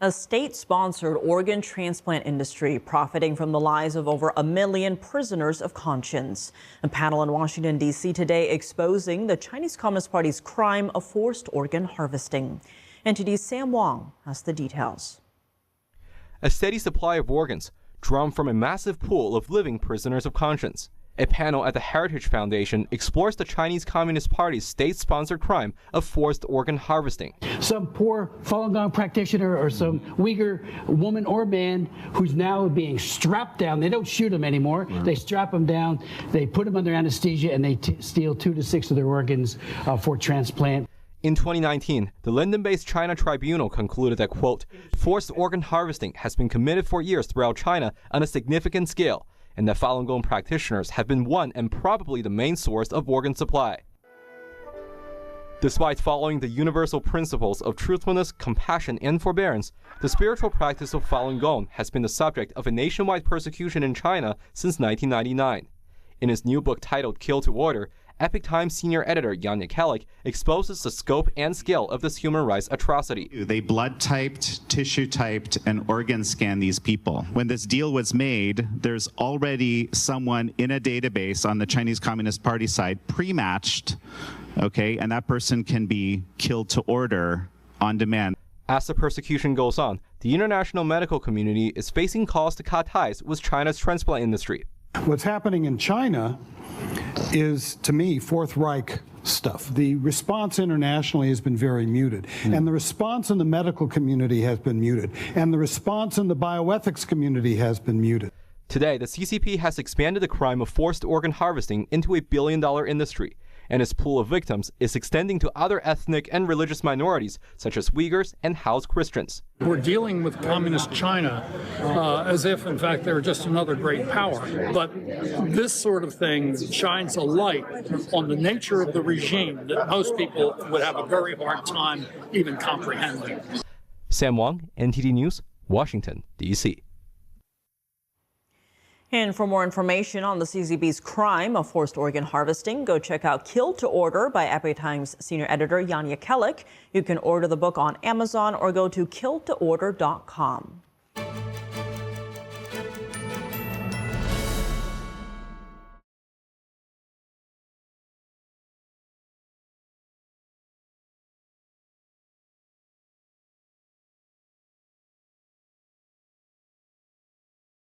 A state-sponsored organ transplant industry profiting from the lives of over 1 million prisoners of conscience. A panel in Washington, D.C. today exposing the Chinese Communist Party's crime of forced organ harvesting. NTD's Sam Wong has the details. A steady supply of organs drawn from a massive pool of living prisoners of conscience. A panel at the Heritage Foundation explores the Chinese Communist Party's state-sponsored crime of forced organ harvesting. Some poor Falun Gong practitioner or some Uyghur woman or man who's now being strapped down. They don't shoot him anymore. They strap him down, they put him under anesthesia, and they steal 2 to 6 of their organs for transplant. In 2019, the London-based China Tribunal concluded that, quote, forced organ harvesting has been committed for years throughout China on a significant scale, and that Falun Gong practitioners have been one and probably the main source of organ supply. Despite following the universal principles of truthfulness, compassion, and forbearance, the spiritual practice of Falun Gong has been the subject of a nationwide persecution in China since 1999. In his new book titled Kill to Order, Epoch Times senior editor Jan Jekielek exposes the scope and scale of this human rights atrocity. They blood typed, tissue typed, and organ scanned these people. When this deal was made, there's already someone in a database on the Chinese Communist Party side pre-matched, okay, and that person can be killed to order on demand. As the persecution goes on, the international medical community is facing calls to cut ties with China's transplant industry. What's happening in China is, to me, Fourth Reich stuff. The response internationally has been very muted, and the response in the medical community has been muted, and the response in the bioethics community has been muted. Today, the CCP has expanded the crime of forced organ harvesting into a billion-dollar industry, and its pool of victims is extending to other ethnic and religious minorities, such as Uyghurs and Haus Christians. We're dealing with communist China as if, in fact, they're just another great power. But this sort of thing shines a light on the nature of the regime that most people would have a very hard time even comprehending. Sam Wong, NTD News, Washington, D.C. And for more information on the CCP's crime of forced organ harvesting, go check out Kill to Order by Epoch Times senior editor Jan Jekielek. You can order the book on Amazon or go to killtoorder.com.